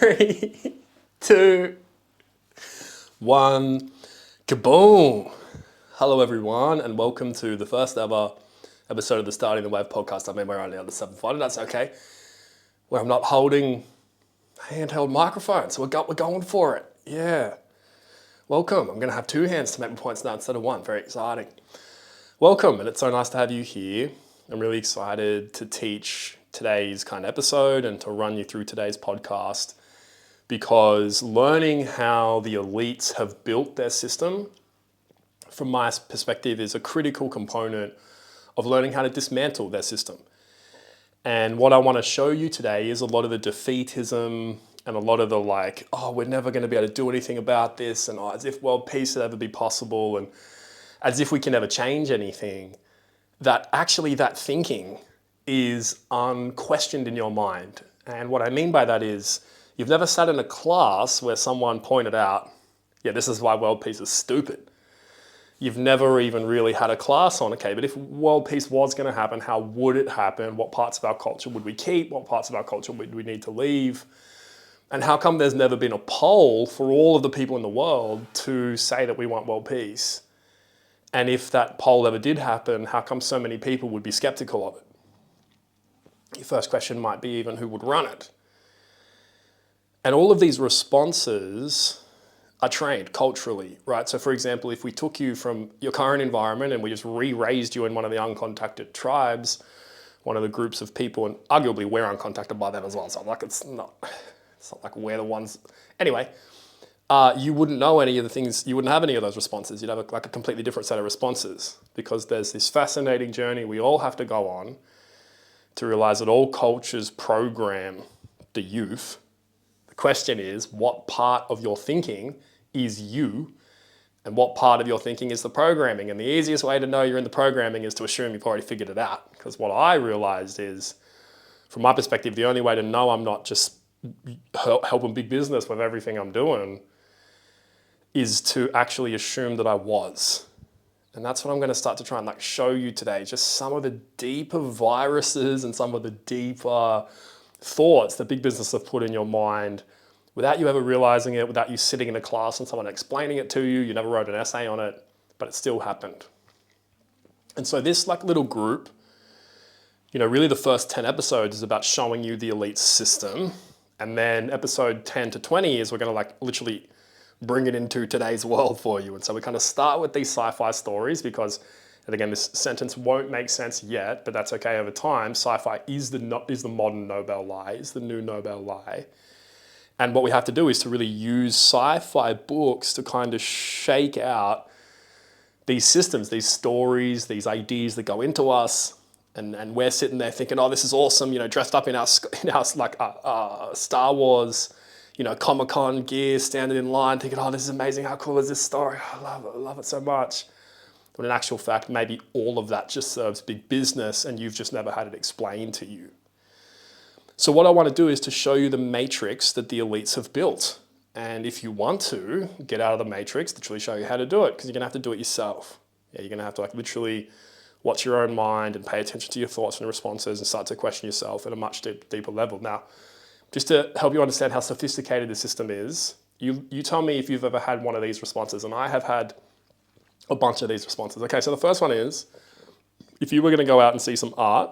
3, 2, 1, kaboom! Hello everyone and welcome to the first ever episode of the Starting the Wave podcast. I mean, we're only on the 7th one, that's okay. Where I'm not holding a handheld microphone, so we're going for it. Yeah. Welcome. I'm going to have 2 hands to make my points now instead of 1. Very exciting. Welcome, and it's so nice to have you here. I'm really excited to teach today's kind of episode and to run you through today's podcast, because learning how the elites have built their system, from my perspective, is a critical component of learning how to dismantle their system. And what I want to show you today is a lot of the defeatism and a lot of the we're never going to be able to do anything about this, and as if world peace would ever be possible, and as if we can never change anything, that actually that thinking is unquestioned in your mind. And what I mean by that is, you've never sat in a class where someone pointed out, yeah, this is why world peace is stupid. You've never even really had a class on, okay, but if world peace was going to happen, how would it happen? What parts of our culture would we keep? What parts of our culture would we need to leave? And how come there's never been a poll for all of the people in the world to say that we want world peace? And if that poll ever did happen, how come so many people would be skeptical of it? Your first question might be even who would run it. And all of these responses are trained culturally, right? So for example, if we took you from your current environment and we just re-raised you in one of the uncontacted tribes, one of the groups of people, and arguably we're uncontacted by them as well, so it's not like we're the ones. Anyway, you wouldn't know any of the things, you wouldn't have any of those responses. You'd have a completely different set of responses, because there's this fascinating journey we all have to go on to realize that all cultures program the youth. The question is, what part of your thinking is you, and what part of your thinking is the programming? And the easiest way to know you're in the programming is to assume you've already figured it out. Because what I realized is, from my perspective, the only way to know I'm not just helping big business with everything I'm doing is to actually assume that I was. And that's what I'm going to start to try and show you today, just some of the deeper viruses and some of the deeper thoughts that big business have put in your mind without you ever realizing it, without you sitting in a class and someone explaining it to you. You never wrote an essay on it, but it still happened. And so this little group, really the first 10 episodes is about showing you the elite system. And then episode 10 to 20 is we're going to literally bring it into today's world for you. And so we kind of start with these sci-fi stories because, and again, this sentence won't make sense yet, but that's okay over time. Sci-fi is the modern Nobel lie, is the new Nobel lie. And what we have to do is to really use sci-fi books to kind of shake out these systems, these stories, these ideas that go into us. And we're sitting there thinking, oh, this is awesome, dressed up in our Star Wars, Comic-Con gear, standing in line, thinking, oh, this is amazing, how cool is this story? I love it so much. But in actual fact, maybe all of that just serves big business and you've just never had it explained to you. So what I want to do is to show you the matrix that the elites have built. And if you want to get out of the matrix, literally show you how to do it, because you're going to have to do it yourself. Yeah, you're going to have to literally watch your own mind and pay attention to your thoughts and responses and start to question yourself at a much deeper level. Now, just to help you understand how sophisticated the system is, you tell me if you've ever had one of these responses, and I have had a bunch of these responses. Okay, so the first one is, if you were going to go out and see some art,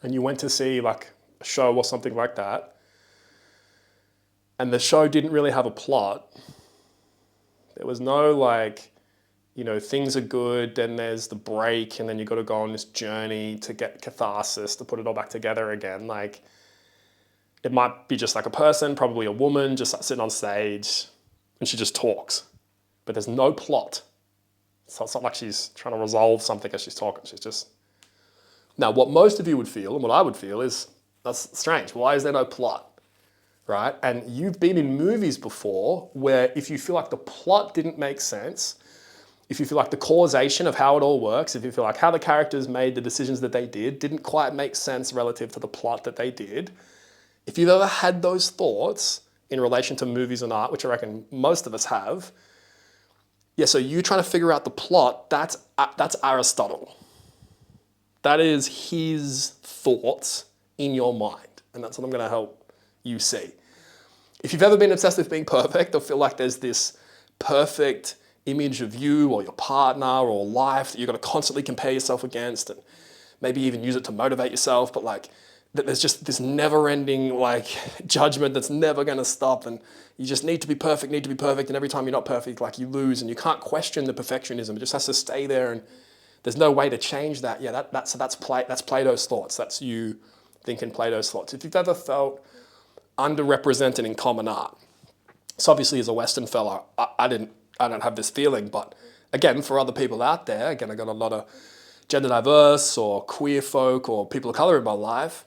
and you went to see a show or something like that, and the show didn't really have a plot, there was no things are good, then there's the break, and then you've got to go on this journey to get catharsis, to put it all back together again. It might be just a person, probably a woman, just sitting on stage, and she just talks. But there's no plot. So it's not like she's trying to resolve something as she's talking. She's just... Now, what most of you would feel, and what I would feel, is, that's strange. Why is there no plot? Right? And you've been in movies before where if you feel like the plot didn't make sense, if you feel like the causation of how it all works, if you feel like how the characters made the decisions that they didn't quite make sense relative to the plot that they did, if you've ever had those thoughts in relation to movies and art, which I reckon most of us have, yeah, so you trying to figure out the plot, that's Aristotle. That is his thoughts in your mind. And that's what I'm going to help you see. If you've ever been obsessed with being perfect or feel like there's this perfect image of you or your partner or life that you're going to constantly compare yourself against and maybe even use it to motivate yourself, but like that there's just this never-ending like judgment that's never going to stop, and you just need to be perfect, and every time you're not perfect, like you lose, and you can't question the perfectionism. It just has to stay there, and there's no way to change that. Yeah, that's Plato's thoughts. That's you thinking Plato's thoughts. If you've ever felt underrepresented in common art, so obviously as a Western fella, I don't have this feeling, but again, for other people out there, again, I got a lot of gender diverse or queer folk or people of color in my life.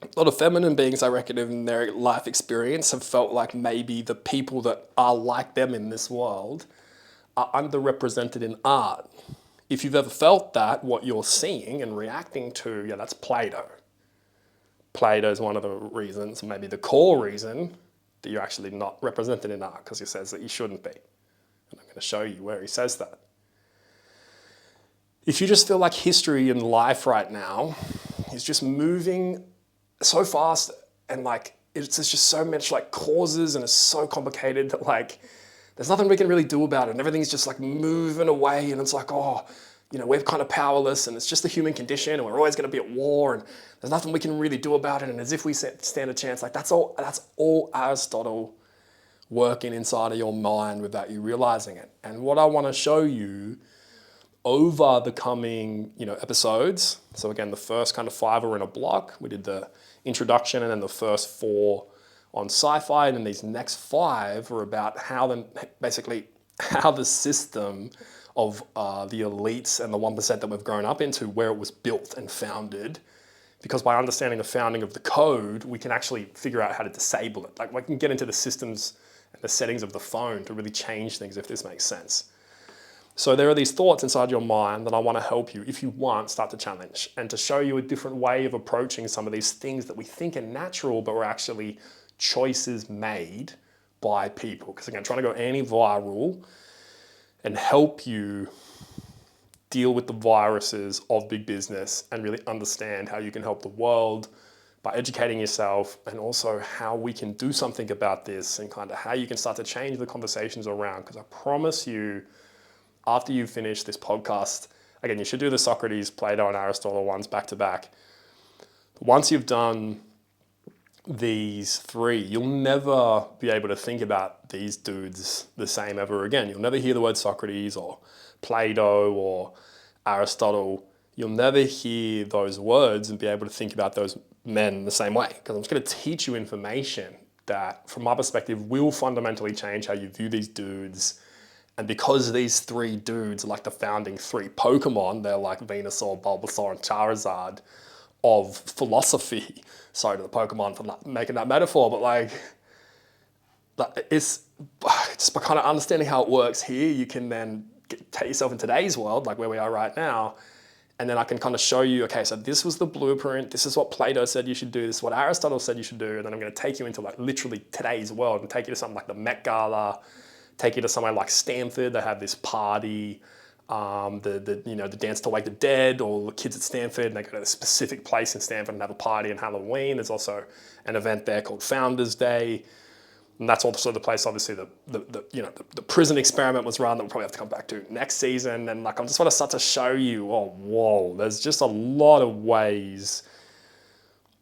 A lot of feminine beings, I reckon, in their life experience have felt like maybe the people that are like them in this world are underrepresented in art. If you've ever felt that, what you're seeing and reacting to, yeah, that's Plato. Plato is one of the reasons, maybe the core reason, that you're actually not represented in art, because he says that you shouldn't be. And I'm going to show you where he says that. If you just feel like history and life right now is just moving so fast, and like there's just so much like causes, and it's so complicated that like there's nothing we can really do about it, and everything's just like moving away, and it's like, oh, you know, we're kind of powerless, and it's just the human condition, and we're always going to be at war, and there's nothing we can really do about it, and as if we stand a chance. Like that's all Aristotle working inside of your mind without you realizing it. And what I want to show you over the coming, episodes. So again, the first kind of 5 are in a block. We did the introduction and then the first 4 on sci-fi, and then these next 5 are about how the system of the elites and the 1% that we've grown up into, where it was built and founded. Because by understanding the founding of the code, we can actually figure out how to disable it. Like we can get into the systems and the settings of the phone to really change things, if this makes sense. So there are these thoughts inside your mind that I want to help you, if you want, start to challenge, and to show you a different way of approaching some of these things that we think are natural, but were actually choices made by people. Because again, trying to go anti-viral and help you deal with the viruses of big business and really understand how you can help the world by educating yourself, and also how we can do something about this, and kind of how you can start to change the conversations around. Because I promise you, after you finish this podcast, again, you should do the Socrates, Plato and Aristotle ones back to back. Once you've done these 3, you'll never be able to think about these dudes the same ever again. You'll never hear the word Socrates or Plato or Aristotle. You'll never hear those words and be able to think about those men the same way. Because I'm just going to teach you information that, from my perspective, will fundamentally change how you view these dudes. And because these 3 dudes are like the founding 3 Pokemon, they're like Venusaur, Bulbasaur, and Charizard of philosophy. Sorry to the Pokemon for not making that metaphor, but like it's just by kind of understanding how it works here, you can then take yourself in today's world, like where we are right now, and then I can kind of show you, okay, so this was the blueprint, this is what Plato said you should do, this is what Aristotle said you should do, and then I'm going to take you into like literally today's world and take you to something like the Met Gala, take you to somewhere like Stanford. They have this party, the Dance to Wake the Dead, or the kids at Stanford, and they go to a specific place in Stanford and have a party on Halloween. There's also an event there called Founders Day, and that's also the place. Obviously, the prison experiment was run that we'll probably have to come back to next season. And like, I just want to start to show you, oh whoa, there's just a lot of ways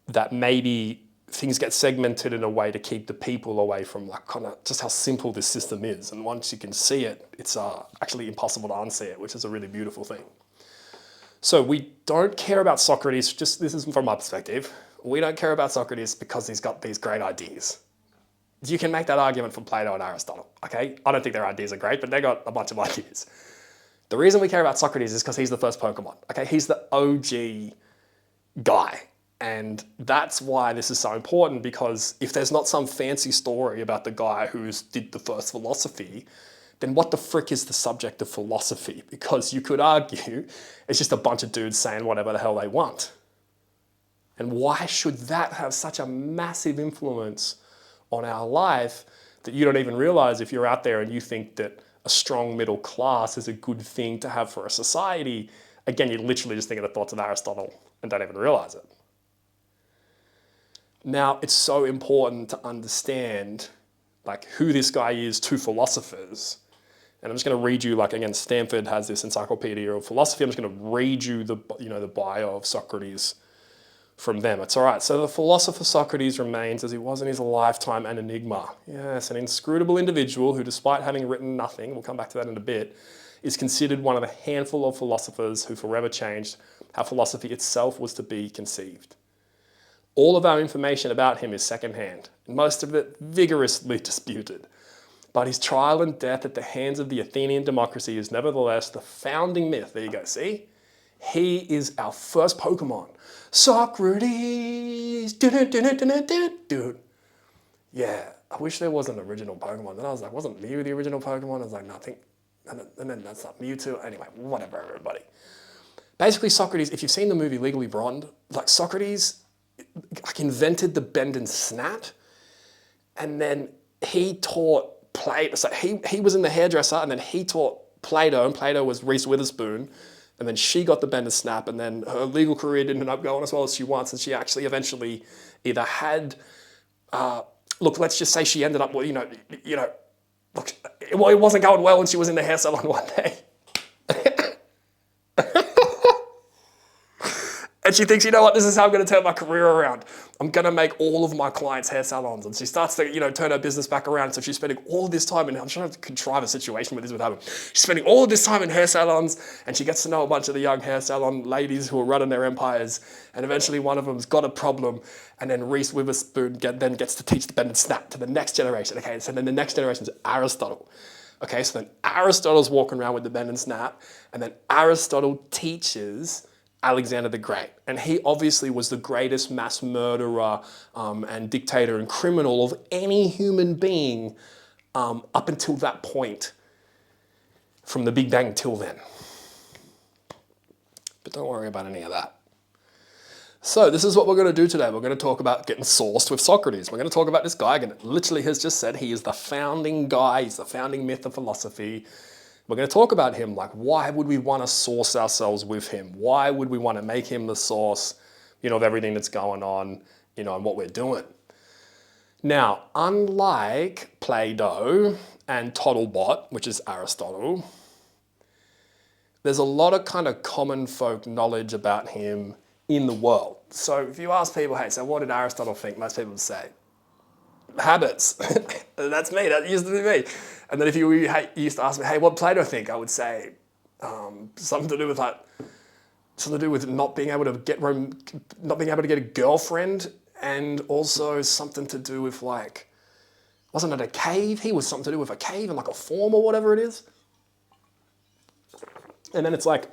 that maybe things get segmented in a way to keep the people away from like kind of just how simple this system is. And once you can see it, it's actually impossible to unsee it, which is a really beautiful thing. So we don't care about Socrates, just this is from my perspective. We don't care about Socrates because he's got these great ideas. You can make that argument for Plato and Aristotle, okay? I don't think their ideas are great, but they got a bunch of ideas. The reason we care about Socrates is because he's the first Pokemon, okay? He's the OG guy. And that's why this is so important, because if there's not some fancy story about the guy who did the first philosophy, then what the frick is the subject of philosophy? Because you could argue it's just a bunch of dudes saying whatever the hell they want. And why should that have such a massive influence on our life that you don't even realize if you're out there and you think that a strong middle class is a good thing to have for a society? Again, you're literally just thinking the thoughts of Aristotle and don't even realize it. Now, it's so important to understand like who this guy is to philosophers. And I'm just going to read you, like, again, Stanford has this encyclopedia of philosophy. I'm just going to read you the bio of Socrates from them. It's all right. So the philosopher Socrates remains, as he was in his lifetime, an enigma. Yes, an inscrutable individual who, despite having written nothing, we'll come back to that in a bit, is considered one of a handful of philosophers who forever changed how philosophy itself was to be conceived. All of our information about him is secondhand, and most of it vigorously disputed. But his trial and death at the hands of the Athenian democracy is nevertheless the founding myth. There you go, see? He is our first Pokemon. Socrates! Dude. Yeah, I wish there was an original Pokemon. Then I was like, wasn't Mew the original Pokemon? I was like, nothing. And then that's not Mewtwo. Anyway, whatever, everybody. Basically, Socrates, if you've seen the movie Legally Blonde, like Socrates like invented the bend and snap, and then he taught Plato. So he was in the hairdresser, and then he taught Plato, and Plato was Reese Witherspoon, and then she got the bend and snap, and then her legal career didn't end up going as well as she wants, and she actually eventually either had, look, let's just say she ended up with, look, it wasn't going well when she was in the hair salon one day. And she thinks, you know what, this is how I'm going to turn my career around. I'm going to make all of my clients hair salons. And she starts to, turn her business back around. So she's spending all this time, and I'm trying to contrive a situation where this would happen. She's spending all of this time in hair salons, and she gets to know a bunch of the young hair salon ladies who are running their empires. And eventually one of them's got a problem, and then Reese Witherspoon then gets to teach the bend and snap to the next generation. Okay, so then the next generation is Aristotle. Okay, so then Aristotle's walking around with the bend and snap, and then Aristotle teaches Alexander the Great. And he obviously was the greatest mass murderer and dictator and criminal of any human being up until that point, from the Big Bang till then. But don't worry about any of that. So this is what we're going to do today. We're going to talk about getting sourced with Socrates. We're going to talk about this guy. Again, it literally has just said he is the founding guy. He's the founding myth of philosophy. We're going to talk about him, like why would we want to source ourselves with him? Why would we want to make him the source, of everything that's going on, and what we're doing? Now, unlike Plato and Tottlebot, which is Aristotle, there's a lot of kind of common folk knowledge about him in the world. So if you ask people, hey, so what did Aristotle think? Most people would say, habits. That's me. That used to be me. And then if you used to ask me, hey, what did Plato think? I would say something to do with not being able to get a girlfriend, and also something to do with like, wasn't it a cave? He was something to do with a cave and like a form or whatever it is. And then it's like,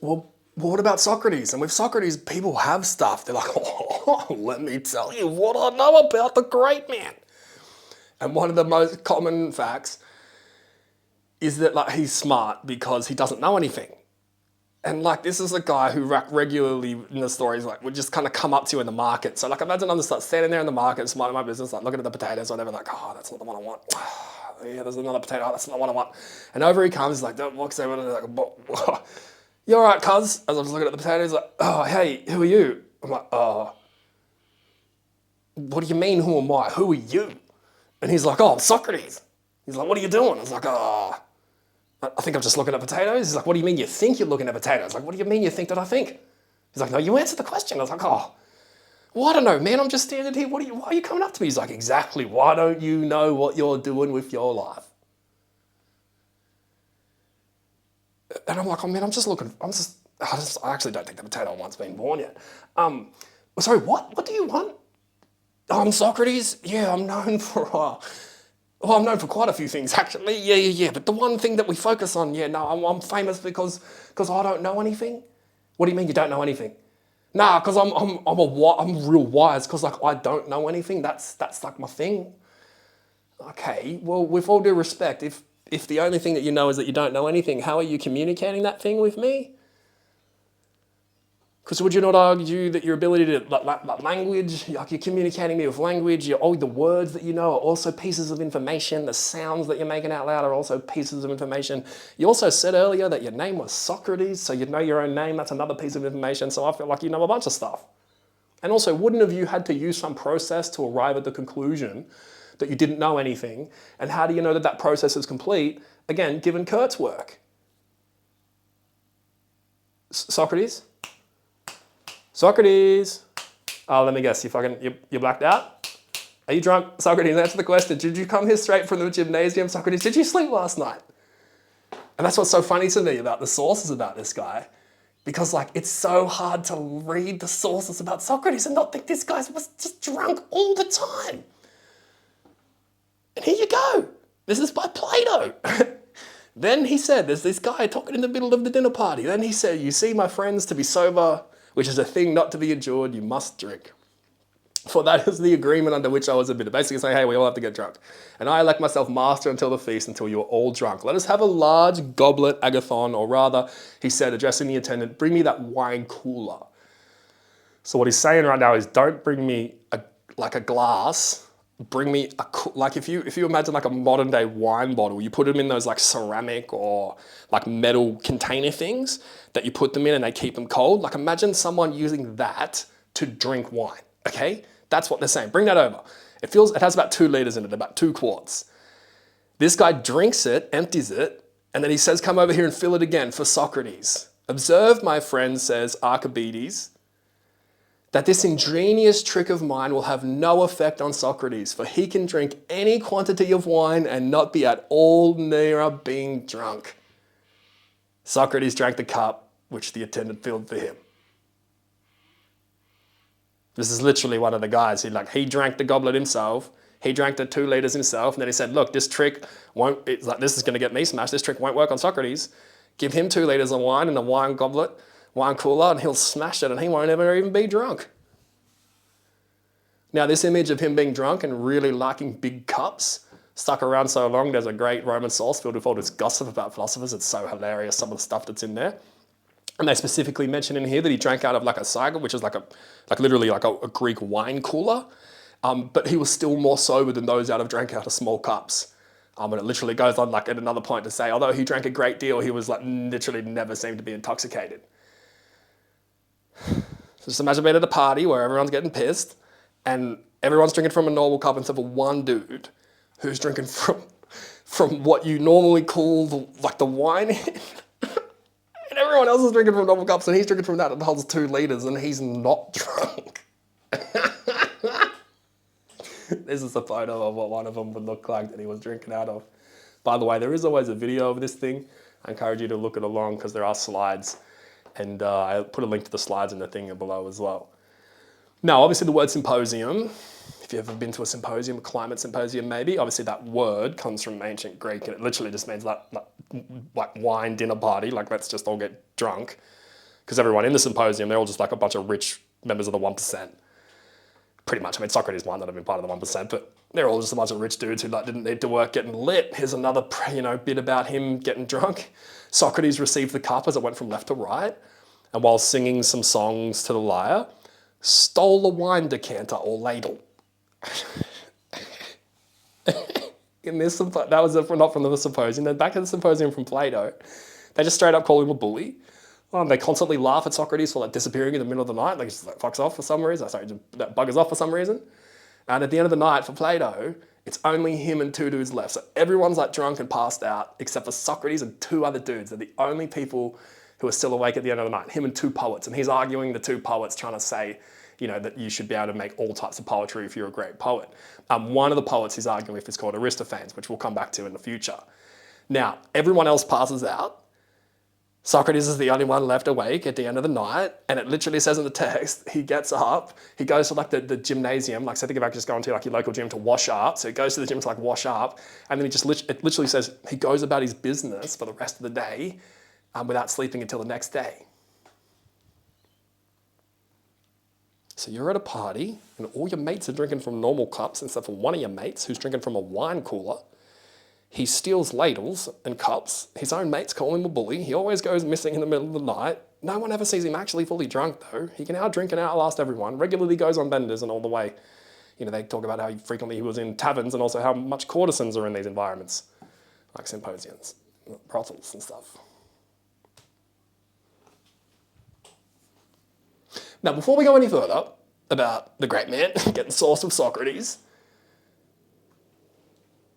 well, what about Socrates? And with Socrates, people have stuff. They're like, oh, let me tell you what I know about the great man. And one of the most common facts is that like he's smart because he doesn't know anything. And like this is a guy who regularly in the stories like would just kind of come up to you in the market. So like imagine I'm just standing there in the market, minding my business, like looking at the potatoes or whatever, like, oh, that's not the one I want. Yeah, there's another potato. Oh, that's not the one I want. And over he comes, he's like, walks over and like, you all right, cuz? As I was looking at the potatoes, like, oh, hey, who are you? I'm like, what do you mean, who am I? Who are you? And he's like, oh, I'm Socrates. He's like, what are you doing? I was like, I think I'm just looking at potatoes. He's like, what do you mean you think you're looking at potatoes? Like, what do you mean you think that I think? He's like, no, you answered the question. I was like, well, I don't know, man. I'm just standing here. Why are you coming up to me? He's like, exactly. Why don't you know what you're doing with your life? And I'm like, oh man, I actually don't think the potato one's been born yet. Sorry, what do you want? Oh, I'm Socrates? Yeah, I'm known for, I'm known for quite a few things actually. Yeah. But the one thing that we focus on, I'm famous because I don't know anything. What do you mean you don't know anything? Nah, because I'm real wise because like I don't know anything. That's like my thing. Okay, well, with all due respect, if the only thing that you know is that you don't know anything, how are you communicating that thing with me? Because would you not argue that your ability to, like language, like you're communicating me with language, all the words that you know are also pieces of information, the sounds that you're making out loud are also pieces of information. You also said earlier that your name was Socrates, so you know your own name, that's another piece of information, so I feel like you know a bunch of stuff. And also, wouldn't have you had to use some process to arrive at the conclusion that you didn't know anything? And how do you know that that process is complete? Again, given Kurt's work. Socrates? Socrates? Oh, let me guess, you blacked out? Are you drunk? Socrates, answer the question. Did you come here straight from the gymnasium? Socrates, did you sleep last night? And that's what's so funny to me about the sources about this guy. Because like, it's so hard to read the sources about Socrates and not think this guy was just drunk all the time. And here you go. This is by Plato. Then he said, there's this guy talking in the middle of the dinner party. Then he said, you see, my friends, to be sober, which is a thing not to be endured, you must drink. For that is the agreement under which I was admitted. Basically saying, hey, we all have to get drunk. And I elect myself master until the feast, until you are all drunk. Let us have a large goblet, agathon, or rather, he said, addressing the attendant, bring me that wine cooler. So what he's saying right now is, don't bring me a glass. Bring me like if you imagine like a modern day wine bottle, you put them in those like ceramic or like metal container things that you put them in and they keep them cold. Like imagine someone using that to drink wine. Okay. That's what they're saying. Bring that over. It has about 2 liters in it, about 2 quarts. This guy drinks it, empties it, and then he says, come over here and fill it again for Socrates. Observe, my friend, says Archimedes, that this ingenious trick of mine will have no effect on Socrates, for he can drink any quantity of wine and not be at all nearer being drunk. Socrates drank the cup which the attendant filled for him. This is literally one of the guys he drank the goblet himself. He drank the 2 liters himself. And then he said, look, this trick this is going to get me smashed. This trick won't work on Socrates. Give him 2 liters of wine in a wine goblet, wine cooler, and he'll smash it and he won't ever even be drunk. Now, this image of him being drunk and really liking big cups stuck around so long. There's a great Roman source filled with all this gossip about philosophers. It's so hilarious, some of the stuff that's in there. And they specifically mention in here that he drank out of like a cycle, which is literally a Greek wine cooler. But he was still more sober than those drank out of small cups. And it literally goes on like at another point to say, although he drank a great deal, he was like literally never seemed to be intoxicated. So just imagine being at a party where everyone's getting pissed and everyone's drinking from a normal cup except for one dude who's drinking from what you normally call the wine in. And everyone else is drinking from normal cups and he's drinking from that holds 2 liters and he's not drunk. This is a photo of what one of them would look like that he was drinking out of. By the way, there is always a video of this thing. I encourage you to look it along because there are slides. And I put a link to the slides in the thing below as well. Now, obviously the word symposium, if you've ever been to a symposium, a climate symposium maybe, obviously that word comes from ancient Greek and it literally just means like wine dinner party, like let's just all get drunk. Because everyone in the symposium, they're all just like a bunch of rich members of the 1%. Pretty much. I mean, Socrates might not have been part of the 1%, but they're all just a bunch of rich dudes who didn't need to work getting lit. Here's another bit about him getting drunk. Socrates received the cup as it went from left to right, and while singing some songs to the lyre, stole a wine decanter or ladle. In this, that was not from the symposium. Then back at the symposium from Plato, they just straight up call him a bully. They constantly laugh at Socrates for disappearing in the middle of the night. Like, just fucks off for some reason. Sorry, just buggers off for some reason. And at the end of the night for Plato, it's only him and 2 dudes left. So everyone's drunk and passed out except for Socrates and 2 other dudes. They're the only people who are still awake at the end of the night. Him and 2 poets. And he's arguing the 2 poets, trying to say, that you should be able to make all types of poetry if you're a great poet. One of the poets he's arguing with is called Aristophanes, which we'll come back to in the future. Now, everyone else passes out. Socrates is the only one left awake at the end of the night, and it literally says in the text, he gets up, he goes to the gymnasium, so think about just going to your local gym to wash up, so he goes to the gym to wash up, and then it literally says he goes about his business for the rest of the day without sleeping until the next day. So you're at a party, and all your mates are drinking from normal cups, except for one of your mates who's drinking from a wine cooler. He steals ladles and cups. His own mates call him a bully. He always goes missing in the middle of the night. No one ever sees him actually fully drunk, though. He can outdrink and outlast everyone. Regularly goes on benders and all the way. They talk about how frequently he was in taverns and also how much courtesans are in these environments, like symposiums, brothels and stuff. Now, before we go any further, about the great man, getting sauce with Socrates,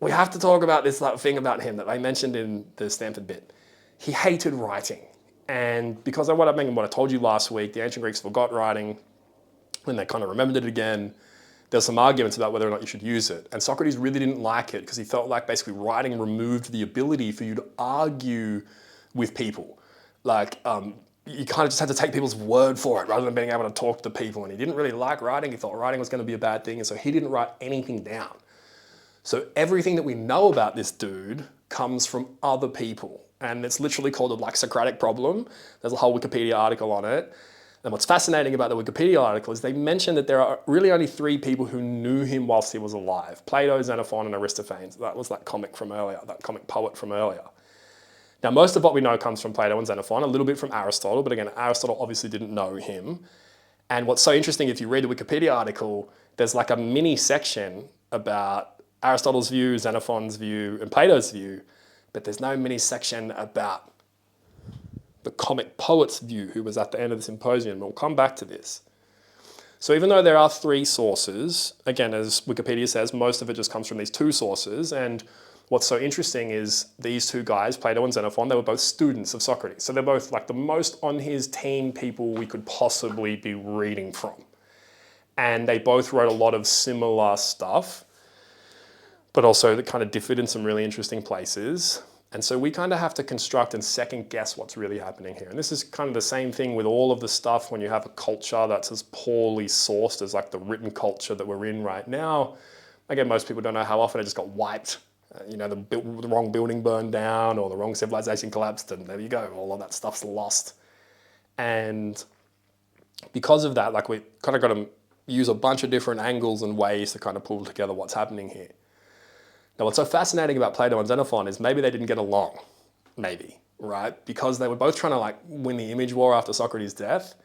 we have to talk about this thing about him that I mentioned in the Stanford bit. He hated writing. And because of what I told you last week, the ancient Greeks forgot writing, and they kind of remembered it again. There's some arguments about whether or not you should use it. And Socrates really didn't like it because he felt like basically writing removed the ability for you to argue with people. Like, you kind of just had to take people's word for it rather than being able to talk to people. And he didn't really like writing. He thought writing was going to be a bad thing. And so he didn't write anything down. So everything that we know about this dude comes from other people. And it's literally called the Socratic problem. There's a whole Wikipedia article on it. And what's fascinating about the Wikipedia article is they mention that there are really only 3 people who knew him whilst he was alive. Plato, Xenophon, and Aristophanes. That was that comic from earlier, that comic poet from earlier. Now, most of what we know comes from Plato and Xenophon, a little bit from Aristotle, but again, Aristotle obviously didn't know him. And what's so interesting, if you read the Wikipedia article, there's like a mini section about Aristotle's view, Xenophon's view, and Plato's view, but there's no mini section about the comic poet's view, who was at the end of the symposium. We'll come back to this. So even though there are 3 sources, again, as Wikipedia says, most of it just comes from these 2 sources. And what's so interesting is these 2 guys, Plato and Xenophon, they were both students of Socrates. So they're both like the most on his team people we could possibly be reading from. And they both wrote a lot of similar stuff, but also that kind of differed in some really interesting places. And so we kind of have to construct and second guess what's really happening here. And this is kind of the same thing with all of the stuff when you have a culture that's as poorly sourced as like the written culture that we're in right now. Again, most people don't know how often it just got wiped. The wrong building burned down or the wrong civilization collapsed, and there you go, all of that stuff's lost. And because of that, like we kind of got to use a bunch of different angles and ways to kind of pull together what's happening here. Now, what's so fascinating about Plato and Xenophon is maybe they didn't get along, maybe, right? Because they were both trying to like win the image war after Socrates' death,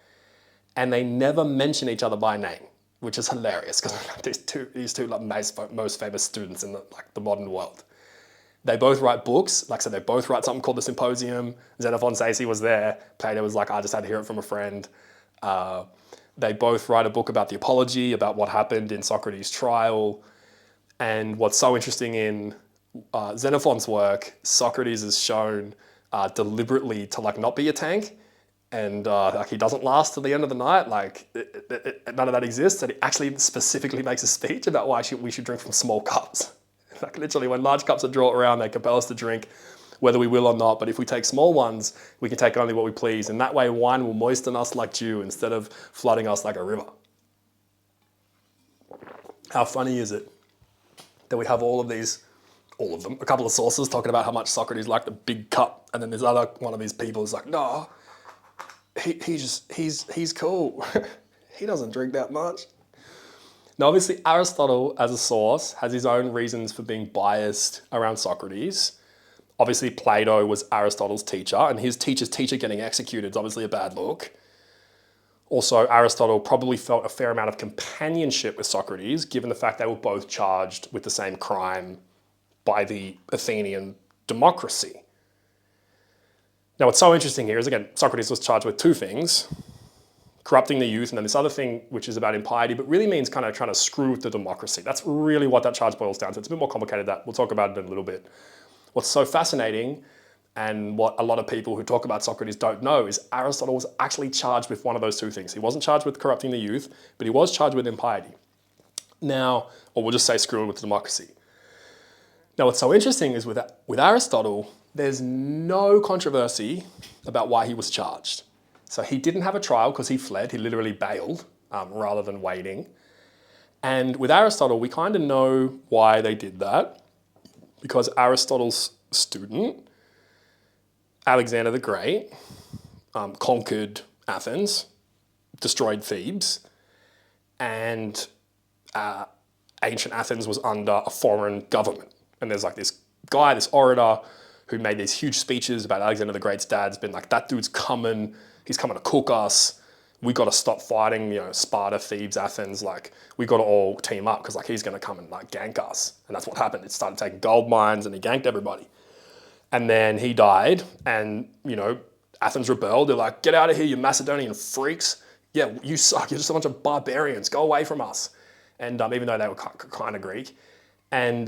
and they never mention each other by name, which is hilarious because these two like most famous students in the modern world. They both write books, like I said, they both write something called the Symposium. Xenophon says he was there. Plato was like, I just had to hear it from a friend. They both write a book about the Apology, about what happened in Socrates' trial. And what's so interesting in Xenophon's work, Socrates is shown deliberately to like not be a tank, and like he doesn't last to the end of the night. Like none of that exists. And he actually specifically makes a speech about why we should drink from small cups. Like literally, when large cups are brought around, they compel us to drink, whether we will or not. But if we take small ones, we can take only what we please, and that way wine will moisten us like dew instead of flooding us like a river. How funny is it that we have all of them, a couple of sources talking about how much Socrates liked a big cup, and then this other one of these people is like, no, he's cool. He doesn't drink that much. Now, obviously, Aristotle as a source has his own reasons for being biased around Socrates. Obviously, Plato was Aristotle's teacher, and his teacher's teacher getting executed is obviously a bad look. Also, Aristotle probably felt a fair amount of companionship with Socrates, given the fact they were both charged with the same crime by the Athenian democracy. Now, what's so interesting here is, again, Socrates was charged with 2 things, corrupting the youth, and then this other thing, which is about impiety, but really means kind of trying to screw with the democracy. That's really what that charge boils down to. It's a bit more complicated than that. We'll talk about it in a little bit. What's so fascinating, and what a lot of people who talk about Socrates don't know, is Aristotle was actually charged with one of those 2 things. He wasn't charged with corrupting the youth, but he was charged with impiety. Now, or we'll just say screwing with democracy. Now, what's so interesting is with Aristotle, there's no controversy about why he was charged. So he didn't have a trial because he fled. He literally bailed rather than waiting. And with Aristotle, we kind of know why they did that, because Aristotle's student, Alexander the Great, conquered Athens, destroyed Thebes, and ancient Athens was under a foreign government. And there's like this guy, this orator, who made these huge speeches about Alexander the Great's dad's been like, that dude's coming, he's coming to cook us, we got to stop fighting, Sparta, Thebes, Athens, like we got to all team up because like he's going to come and like gank us. And that's what happened. It started taking gold mines and he ganked everybody. And then he died and, Athens rebelled. They're like, get out of here, you Macedonian freaks. yeah, you suck, you're just a bunch of barbarians, go away from us. And even though they were kind of Greek. And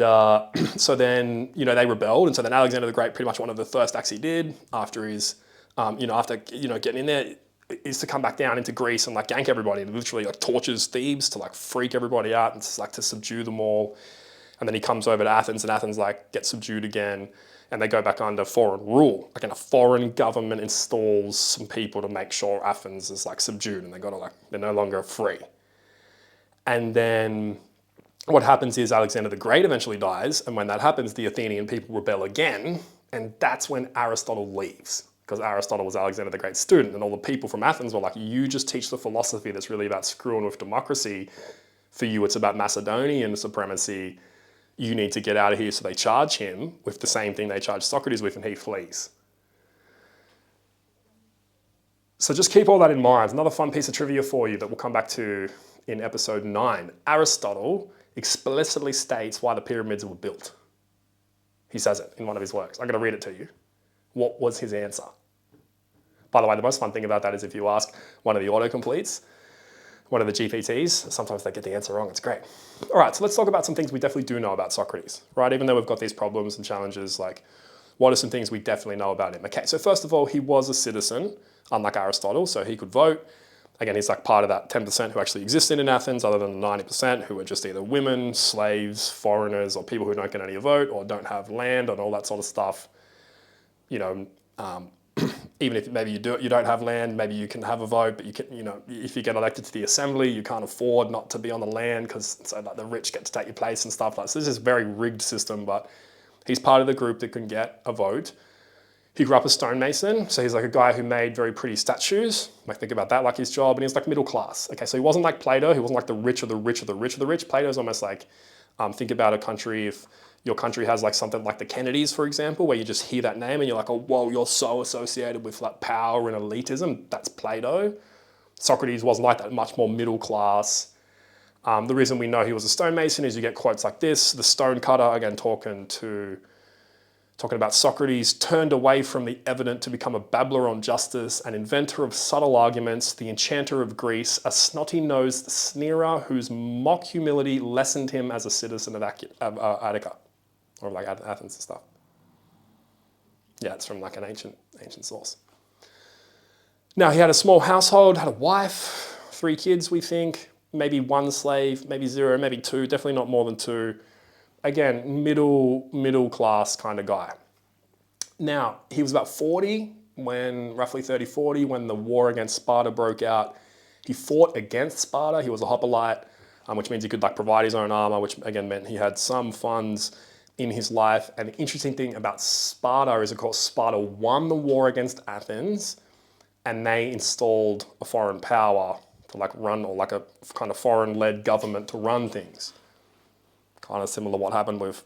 so then, they rebelled. And so then Alexander the Great, pretty much one of the first acts he did after his, getting in there, is to come back down into Greece and like gank everybody and literally like tortures Thebes to like freak everybody out and just like to subdue them all. And then he comes over to Athens and Athens like gets subdued again and they go back under foreign rule. Like, a foreign government installs some people to make sure Athens is like subdued and they're no longer free. And then what happens is Alexander the Great eventually dies. And when that happens, the Athenian people rebel again. And that's when Aristotle leaves. Because Aristotle was Alexander the Great's student, and all the people from Athens were like, you just teach the philosophy that's really about screwing with democracy. For you, it's about Macedonian supremacy. You need to get out of here. So they charge him with the same thing they charged Socrates with, and he flees. So just keep all that in mind. Another fun piece of trivia for you that we'll come back to in episode 9. Aristotle explicitly states why the pyramids were built. He says it in one of his works. I'm going to read it to you. What was his answer? By the way, the most fun thing about that is if you ask one of the autocompletes, one of the GPTs, sometimes they get the answer wrong. It's great. All right, so let's talk about some things we definitely do know about Socrates, right? Even though we've got these problems and challenges, like what are some things we definitely know about him? Okay, so first of all, he was a citizen, unlike Aristotle, so he could vote. Again, he's like part of that 10% who actually existed in Athens, other than the 90% who are just either women, slaves, foreigners, or people who don't get any vote or don't have land and all that sort of stuff. Even if maybe you don't have land, maybe you can have a vote, but you can, if you get elected to the assembly, you can't afford not to be on the land because so like the rich get to take your place and stuff like. So this is a very rigged system, but he's part of the group that can get a vote. He grew up a stonemason, so he's like a guy who made very pretty statues. Like think about that, like his job, and he's like middle class. Okay, so he wasn't like Plato. He wasn't like the rich of the rich of the rich of the rich. Plato's almost like, think about a country if your country has like something like the Kennedys, for example, where you just hear that name and you're like, oh, whoa, you're so associated with like power and elitism. That's Plato. Socrates wasn't like that, much more middle class. The reason we know he was a stonemason is you get quotes like this. The stonecutter, again, talking about Socrates, turned away from the evident to become a babbler on justice, an inventor of subtle arguments, the enchanter of Greece, a snotty-nosed sneerer whose mock humility lessened him as a citizen of Attica. Or like Athens and stuff. Yeah, it's from like an ancient source. Now he had a small household, had a wife, 3 kids, we think, maybe 1 slave, maybe 0, maybe 2, definitely not more than 2. Again, middle class kind of guy. Now, he was about 40 roughly 30, 40, when the war against Sparta broke out. He fought against Sparta. He was a hoplite, which means he could like provide his own armor, which again meant he had some funds in his life. And the interesting thing about Sparta is, of course, Sparta won the war against Athens, and they installed a foreign power to like run, or like a kind of foreign-led government to run things. Kind of similar to what happened with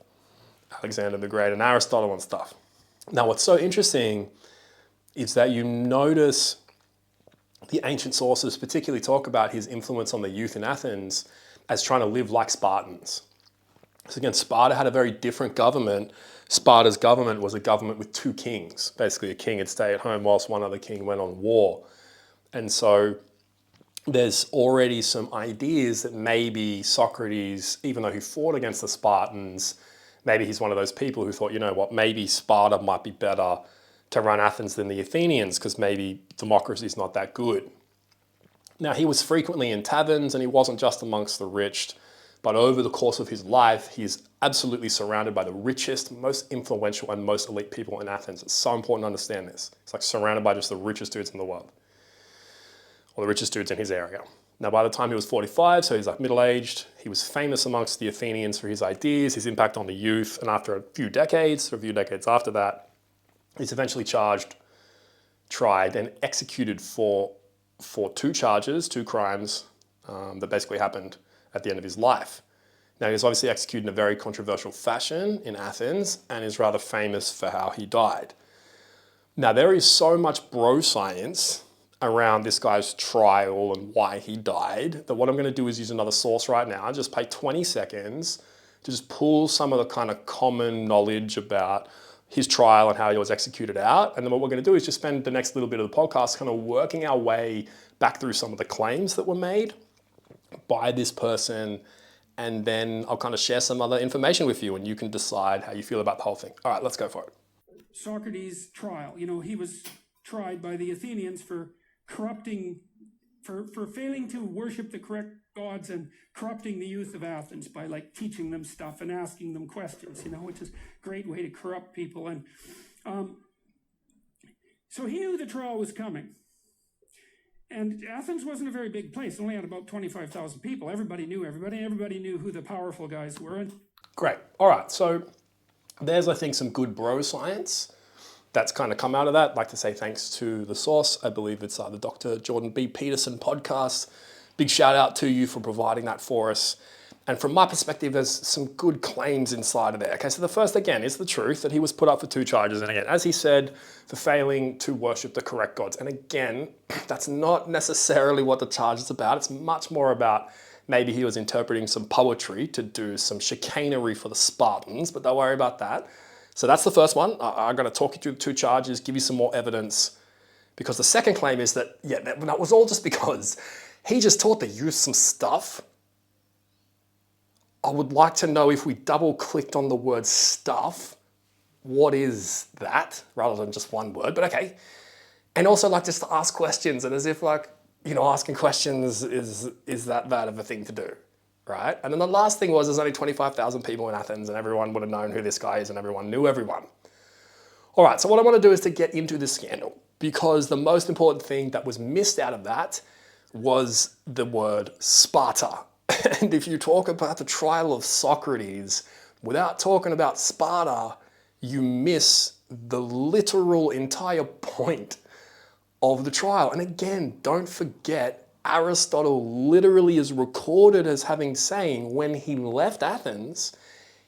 Alexander the Great and Aristotle and stuff. Now, what's so interesting is that you notice the ancient sources particularly talk about his influence on the youth in Athens as trying to live like Spartans. So again, Sparta had a very different government. Sparta's government was a government with 2 kings. Basically, a king would stay at home whilst one other king went on war. And so there's already some ideas that maybe Socrates, even though he fought against the Spartans, maybe he's one of those people who thought, you know what, maybe Sparta might be better to run Athens than the Athenians because maybe democracy is not that good. Now, he was frequently in taverns, and he wasn't just amongst the rich, but over the course of his life, he's absolutely surrounded by the richest, most influential, and most elite people in Athens. It's so important to understand this. It's like surrounded by just the richest dudes in the world, or the richest dudes in his area. Now, by the time he was 45, so he's like middle-aged, he was famous amongst the Athenians for his ideas, his impact on the youth, and after a few decades after that, he's eventually tried, and executed for 2 charges, 2 crimes that basically happened at the end of his life. Now, he was obviously executed in a very controversial fashion in Athens, and is rather famous for how he died. Now, there is so much bro science around this guy's trial and why he died that what I'm going to do is use another source right now. Just pay 20 seconds to just pull some of the kind of common knowledge about his trial and how he was executed out. And then what we're going to do is just spend the next little bit of the podcast kind of working our way back through some of the claims that were made by this person. And then I'll kind of share some other information with you and you can decide how you feel about the whole thing. All right, let's go for it. Socrates' trial. He was tried by the Athenians for corrupting, for failing to worship the correct gods and corrupting the youth of Athens by teaching them stuff and asking them questions, which is a great way to corrupt people. And so he knew the trial was coming. And Athens wasn't a very big place. It only had about 25,000 people. Everybody knew everybody. Everybody knew who the powerful guys were. Great. All right. So there's, I think, some good bro science that's kind of come out of that. I'd like to say thanks to the source. I believe it's the Dr. Jordan B. Peterson podcast. Big shout out to you for providing that for us. And from my perspective, there's some good claims inside of there. Okay, so the first, again, is the truth that he was put up for 2 charges. And again, as he said, for failing to worship the correct gods. And again, that's not necessarily what the charge is about. It's much more about maybe he was interpreting some poetry to do some chicanery for the Spartans, but don't worry about that. So that's the first one. I'm going to talk you through the 2 charges, give you some more evidence, because the second claim is that, that was all just because he just taught the youth some stuff. I would like to know, if we double clicked on the word stuff, what is that, rather than just one word, but okay. And also just to ask questions, and as if asking questions is that bad of a thing to do, right? And then the last thing was, there's only 25,000 people in Athens and everyone would have known who this guy is and everyone knew everyone. All right, so what I want to do is to get into this scandal, because the most important thing that was missed out of that was the word Sparta. And if you talk about the trial of Socrates without talking about Sparta, you miss the literal entire point of the trial. And again, don't forget, Aristotle literally is recorded as saying when he left Athens,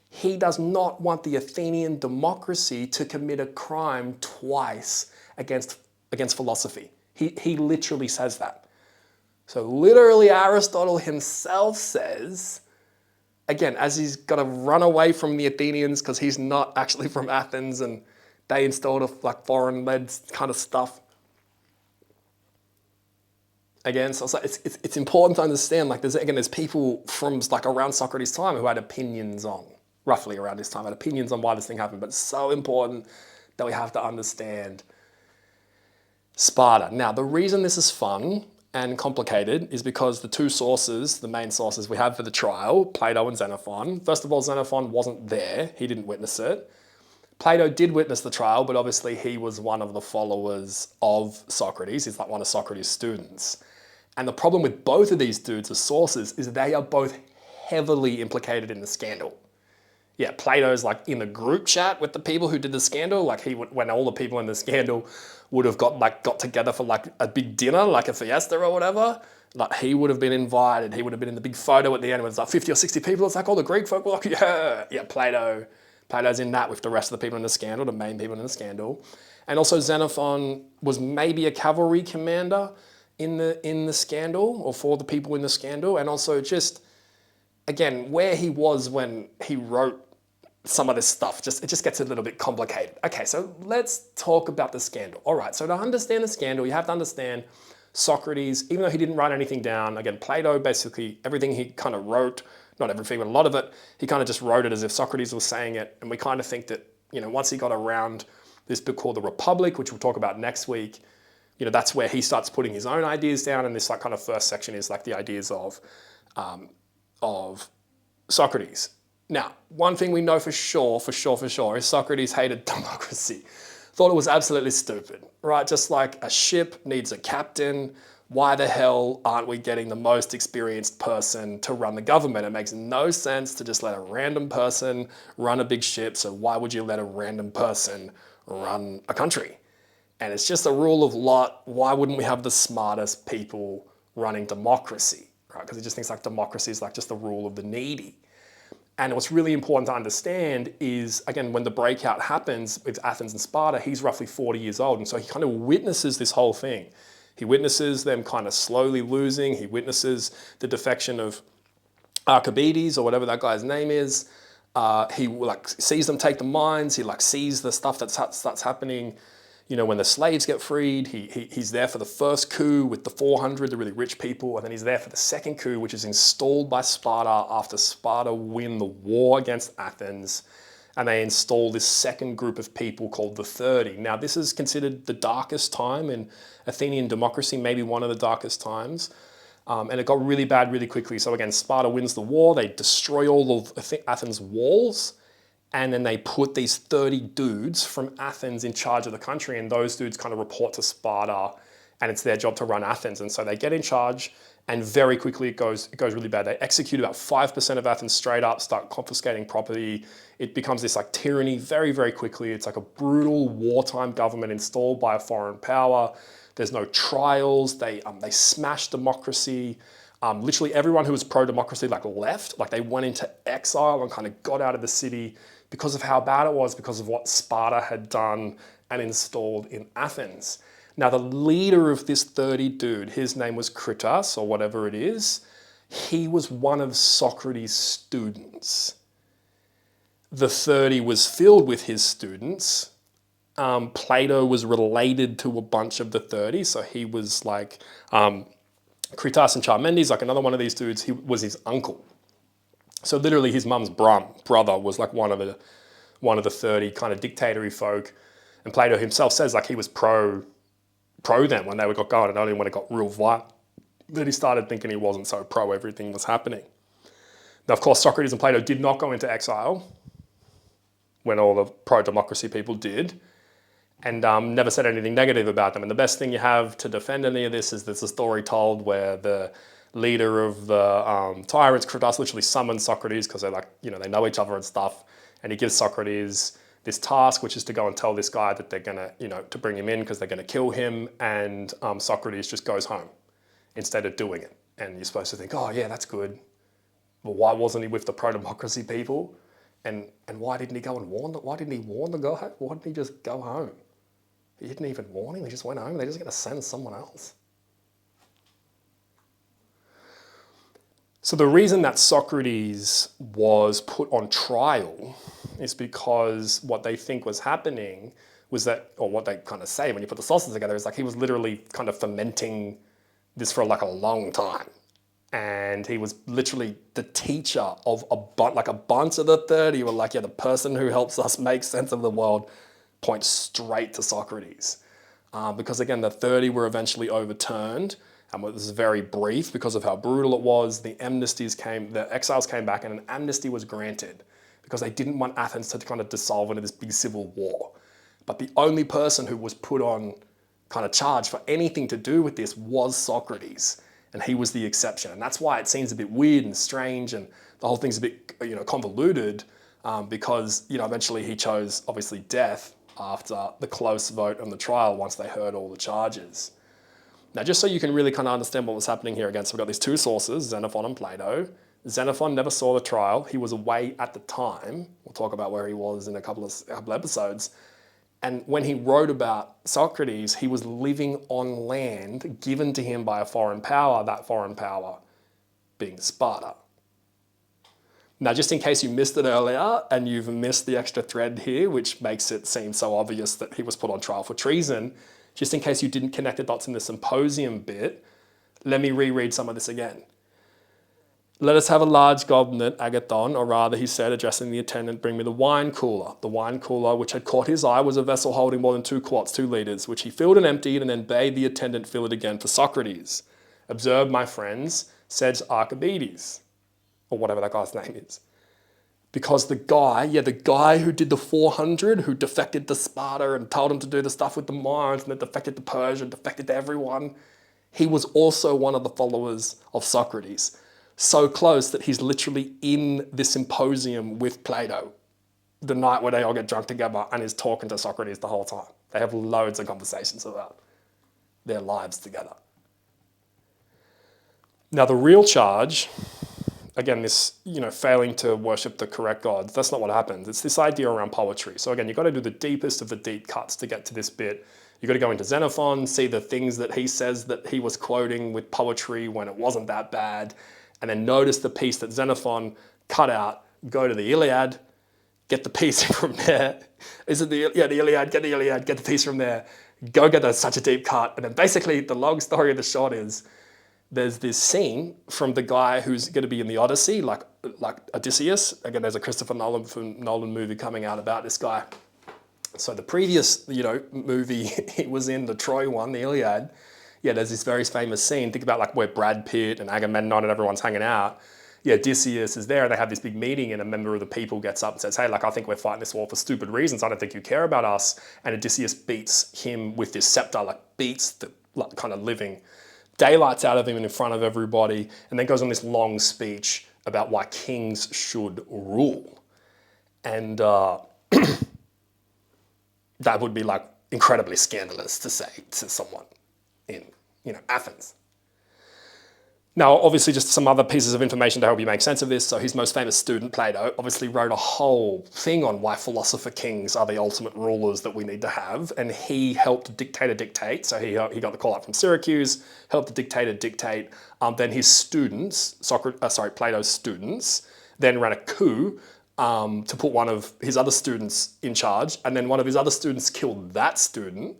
he does not want the Athenian democracy to commit a crime twice against philosophy. He literally says that. So literally Aristotle himself says, again, as he's got to run away from the Athenians because he's not actually from Athens and they installed a foreign-led kind of stuff. Again, so it's important to understand, there's people from around Socrates' time who had opinions on, roughly around this time, had opinions on why this thing happened, but it's so important that we have to understand Sparta. Now, the reason this is fun and complicated is because the 2 sources, the main sources we have for the trial, Plato and Xenophon. First of all, Xenophon wasn't there. He didn't witness it. Plato did witness the trial, but obviously he was one of the followers of Socrates. He's one of Socrates' students. And the problem with both of these dudes as sources is they are both heavily implicated in the scandal. Yeah, Plato's in the group chat with the people who did the scandal. When all the people in the scandal would have got together for a big dinner, a fiesta or whatever, he would have been invited. He would have been in the big photo at the end when it's 50 or 60 people. It's all the Greek folk were yeah, Plato's in that with the rest of the people in the scandal, the main people in the scandal. And also Xenophon was maybe a cavalry commander in the scandal, or for the people in the scandal. And also just, again, where he was when he wrote some of this stuff, it just gets a little bit complicated. Okay, so let's talk about the scandal. All right, so to understand the scandal, you have to understand Socrates, even though he didn't write anything down. Again, Plato, basically everything he kind of wrote, not everything, but a lot of it, he kind of just wrote it as if Socrates was saying it. And we kind of think that, once he got around this book called The Republic, which we'll talk about next week, that's where he starts putting his own ideas down. And this kind of first section is the ideas of Socrates. Now, one thing we know for sure is Socrates hated democracy. Thought it was absolutely stupid, right? Just like a ship needs a captain, why the hell aren't we getting the most experienced person to run the government? It makes no sense to just let a random person run a big ship, so why would you let a random person run a country? And it's just a rule of lot. Why wouldn't we have the smartest people running democracy, right? Because he just thinks democracy is just the rule of the needy. And what's really important to understand is, again, when the breakout happens with Athens and Sparta, he's roughly 40 years old. And so he kind of witnesses this whole thing. He witnesses them kind of slowly losing. He witnesses the defection of Archimedes, or whatever that guy's name is. He like sees them take the mines. He like sees the stuff that starts happening. You know, when the slaves get freed, he's there for the first coup with the 400, the really rich people, and then he's there for the second coup, which is installed by Sparta after Sparta win the war against Athens, and they install this second group of people called the 30. Now, this is considered the darkest time in Athenian democracy, maybe one of the darkest times. And it got really bad really quickly. So again, Sparta wins the war. They destroy all of Athens' walls. And then they put these 30 dudes from Athens in charge of the country. And those dudes kind of report to Sparta. And it's their job to run Athens. And so they get in charge. And very quickly it goes really bad. They execute about 5% of Athens straight up, start confiscating property. It becomes this like tyranny very, very quickly. It's like a brutal wartime government installed by a foreign power. There's no trials. They smashed democracy. Literally everyone who was pro-democracy like left, like they went into exile and kind of got out of the city because of how bad it was, because of what Sparta had done and installed in Athens. Now the leader of this 30 dude, his name was Kritas or whatever it is. He was one of Socrates' students. The 30 was filled with his students. Plato was related to a bunch of the 30, so he was like Kritas and Charmendes, like another one of these dudes. He was his uncle. So literally, his mum's brother was like one of the 30 kind of dictatory folk. And Plato himself says like he was pro them when they got going, and only when it got real violent that he started thinking he wasn't so pro everything was happening. Now, of course, Socrates and Plato did not go into exile when all the pro-democracy people did, and never said anything negative about them. And the best thing you have to defend any of this is there's a story told where the leader of the tyrants, Kritas, literally summons Socrates because they're like, you know, they know each other and stuff. And he gives Socrates this task, which is to go and tell this guy that they're gonna, you know, to bring him in because they're gonna kill him. And Socrates just goes home instead of doing it. And you're supposed to think, oh yeah, that's good. But why wasn't he with the pro-democracy people? And why didn't he go and warn them? Why didn't he warn the guy? Why didn't he just go home? He didn't even warn him. He just went home. They're just going to send someone else. So the reason that Socrates was put on trial is because what they think was happening was that, or what they kind of say when you put the sources together, is like he was literally kind of fermenting this for like a long time. And he was literally the teacher of a bunch of the 30 were like, yeah, the person who helps us make sense of the world points straight to Socrates. Because again, the 30 were eventually overturned, and it was very brief because of how brutal it was. The exiles came back, and an amnesty was granted because they didn't want Athens to kind of dissolve into this big civil war. But the only person who was put on kind of charge for anything to do with this was Socrates. And he was the exception. And that's why it seems a bit weird and strange, and the whole thing's a bit, you know, convoluted, because, you know, eventually he chose, obviously, death after the close vote on the trial once they heard all the charges. Now, just so you can really kind of understand what was happening here again, so we've got these two sources, Xenophon and Plato. Xenophon never saw the trial. He was away at the time. We'll talk about where he was in a couple episodes. And when he wrote about Socrates, he was living on land given to him by a foreign power, that foreign power being Sparta. Now, just in case you missed it earlier and you've missed the extra thread here, which makes it seem so obvious that he was put on trial for treason, just in case you didn't connect the dots in the symposium bit, let me reread some of this again. Let us have a large goblet, agathon, or rather, he said, addressing the attendant, bring me the wine cooler. The wine cooler, which had caught his eye, was a vessel holding more than 2 quarts, 2 litres, which he filled and emptied, and then bade the attendant fill it again for Socrates. Observe, my friends, said Archimedes, or whatever that guy's name is. Because the guy who did the 400, who defected to Sparta and told him to do the stuff with the mines, and then defected to Persia, defected to everyone, he was also one of the followers of Socrates. So close that he's literally in the symposium with Plato the night where they all get drunk together and is talking to Socrates the whole time. They have loads of conversations about their lives together. Now the real charge, again, this, failing to worship the correct gods, that's not what happens. It's this idea around poetry. So again, you've got to do the deepest of the deep cuts to get to this bit. You've got to go into Xenophon, see the things that he says that he was quoting with poetry when it wasn't that bad, and then notice the piece that Xenophon cut out go to the Iliad, get the piece from there. Is it the Iliad, get the piece from there, go get such a deep cut. And then basically the long story of the short is there's this scene from the guy who's going to be in the Odyssey, like Odysseus. Again, there's a Christopher Nolan movie coming out about this guy. So the previous, movie he was in, the Troy one, the Iliad, there's this very famous scene. Think about like where Brad Pitt and Agamemnon and everyone's hanging out. Odysseus is there and they have this big meeting and a member of the people gets up and says, hey, I think we're fighting this war for stupid reasons. I don't think you care about us. And Odysseus beats him with this scepter, beats the kind of living daylights out of him in front of everybody, and then goes on this long speech about why kings should rule. And that would be incredibly scandalous to say to someone in, Athens. Now, obviously, just some other pieces of information to help you make sense of this. So his most famous student, Plato, obviously wrote a whole thing on why philosopher kings are the ultimate rulers that we need to have. And he helped a dictator dictate. So he got the call out from Syracuse, helped the dictator dictate. Then his students, Plato's students, then ran a coup to put one of his other students in charge. And then one of his other students killed that student.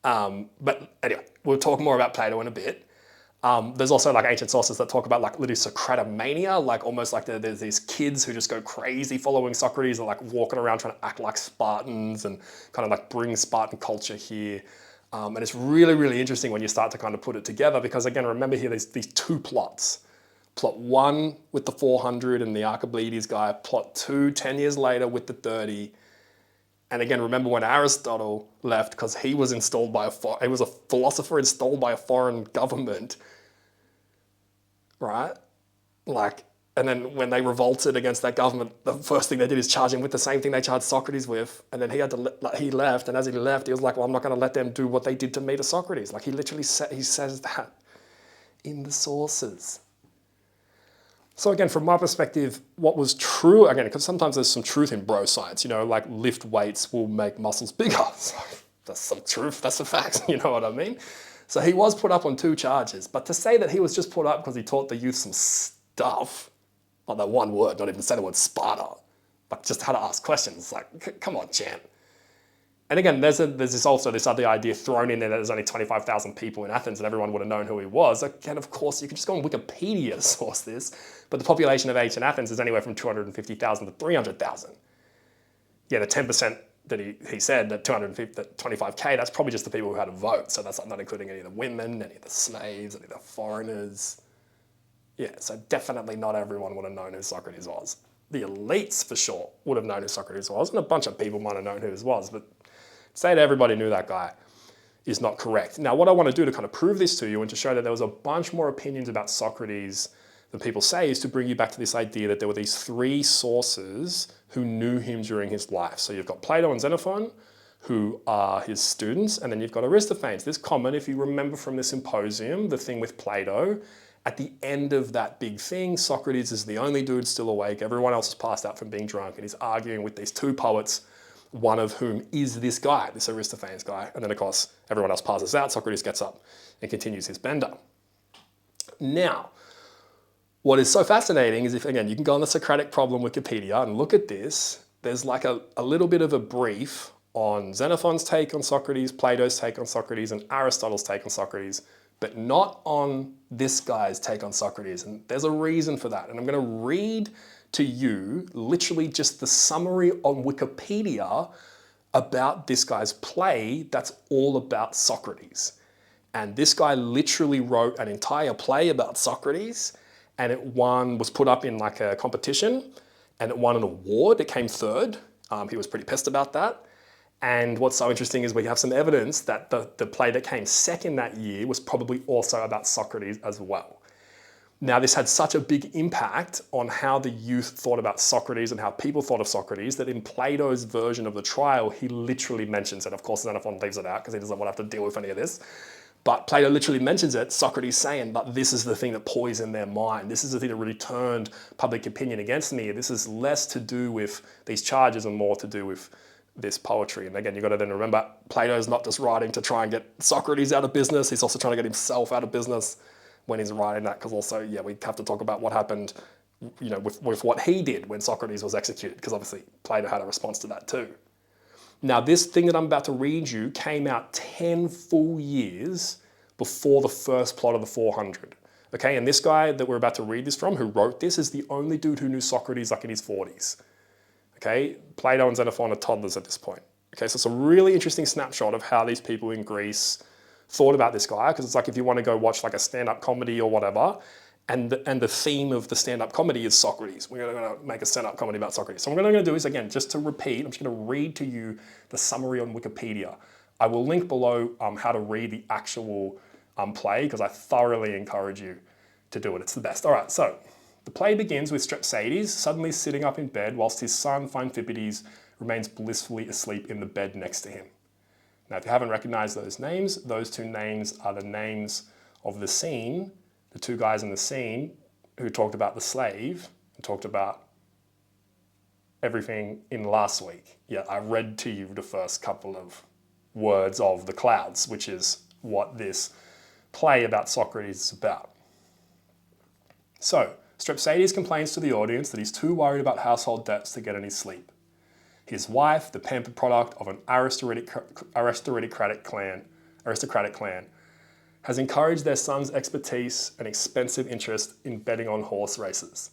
But anyway, we'll talk more about Plato in a bit. There's also ancient sources that talk about literally Socratomania, almost there's these kids who just go crazy following Socrates and walking around trying to act like Spartans and kind of bring Spartan culture here. And it's really, really interesting when you start to kind of put it together because again, remember here, there's these two plots. Plot 1 with the 400 and the Archimedes guy, plot 2, 10 years later with the 30. And again, remember when Aristotle left because he was installed by he was a philosopher installed by a foreign government, right? And then when they revolted against that government, the first thing they did is charge him with the same thing they charged Socrates with. And then he left, and as he left, he was like, well, I'm not going to let them do what they did to me to Socrates. He literally says that in the sources. So again, from my perspective, what was true, again, because sometimes there's some truth in bro science, lift weights will make muscles bigger. So that's some truth, that's a fact, you know what I mean? So he was put up on 2 charges, but to say that he was just put up because he taught the youth some stuff, like that one word, not even say the word Sparta, just how to ask questions, come on, champ. And again, there's also this other idea thrown in there that there's only 25,000 people in Athens and everyone would have known who he was. Again, of course, you can just go on Wikipedia to source this, but the population of ancient Athens is anywhere from 250,000 to 300,000. The 10% that he said, that 25K, that's probably just the people who had a vote. So that's not including any of the women, any of the slaves, any of the foreigners. So definitely not everyone would have known who Socrates was. The elites, for sure, would have known who Socrates was, and a bunch of people might have known who he was, but say that everybody knew that guy is not correct. Now, what I want to do to kind of prove this to you and to show that there was a bunch more opinions about Socrates than people say is to bring you back to this idea that there were these 3 sources who knew him during his life. So you've got Plato and Xenophon, who are his students, and then you've got Aristophanes. This comment, if you remember from the symposium, the thing with Plato, at the end of that big thing, Socrates is the only dude still awake. Everyone else has passed out from being drunk, and he's arguing with these 2 poets, one of whom is this guy, this Aristophanes guy. And then, of course, everyone else passes out. Socrates gets up and continues his bender. Now, what is so fascinating is again, you can go on the Socratic Problem Wikipedia and look at this. There's a little bit of a brief on Xenophon's take on Socrates, Plato's take on Socrates, and Aristotle's take on Socrates, but not on this guy's take on Socrates. And there's a reason for that. And I'm going to read to you literally just the summary on Wikipedia about this guy's play that's all about Socrates. And this guy literally wrote an entire play about Socrates, and it was put up in a competition, and it won an award. It came 3rd. He was pretty pissed about that. And what's so interesting is we have some evidence that the play that came 2nd that year was probably also about Socrates as well. Now, this had such a big impact on how the youth thought about Socrates and how people thought of Socrates that in Plato's version of the trial, he literally mentions it. Of course, Xenophon leaves it out because he doesn't want to have to deal with any of this. But Plato literally mentions it, Socrates saying, but this is the thing that poisoned their mind. This is the thing that really turned public opinion against me. This is less to do with these charges and more to do with this poetry. And again, you've got to then remember, Plato's not just writing to try and get Socrates out of business. He's also trying to get himself out of business when he's writing that, because also, we have to talk about what happened with what he did when Socrates was executed, because obviously Plato had a response to that too. Now, this thing that I'm about to read you came out 10 full years before the first plot of the 400. Okay, and this guy that we're about to read this from, who wrote this, is the only dude who knew Socrates like in his 40s. Okay, Plato and Xenophon are toddlers at this point. Okay, so it's a really interesting snapshot of how these people in Greece thought about this guy, because it's like if you want to go watch like a stand-up comedy or whatever, and the theme of the stand-up comedy is Socrates. We're going to make a stand-up comedy about Socrates. So what I'm going to do is, again, just to repeat, I'm just going to read to you the summary on Wikipedia. I will link below how to read the actual play, because I thoroughly encourage you to do it. It's the best. All right, so the play begins with Strepsiades suddenly sitting up in bed whilst his son Pheidippides remains blissfully asleep in the bed next to him. Now, if you haven't recognized those names, those two names are the names of the scene, the two guys in the scene who talked about the slave and talked about everything in last week. Yeah, I read to you the first couple of words of the clouds, which is what this play about Socrates is about. So, Strepsiades complains to the audience that he's too worried about household debts to get any sleep. His wife, the pampered product of an aristocratic clan, has encouraged their son's expertise and expensive interest in betting on horse races.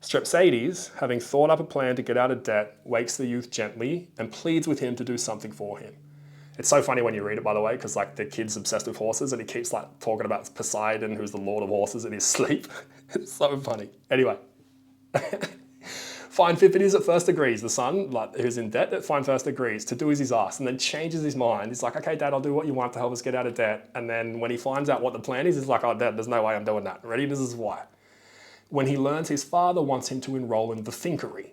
Strepsiades, having thought up a plan to get out of debt, wakes the youth gently and pleads with him to do something for him. It's so funny when you read it, by the way, because like the kid's obsessed with horses and he keeps like talking about Poseidon, who's the lord of horses, in his sleep. It's so funny. Anyway. Pheidippides at first agrees, the son, like who's in debt, first agrees to do as he's asked, and then changes his mind. He's like, okay, Dad, I'll do what you want to help us get out of debt. And then when he finds out what the plan is, he's like, oh, Dad, there's no way I'm doing that. Ready? This is why. When he learns his father wants him to enroll in the thinkery.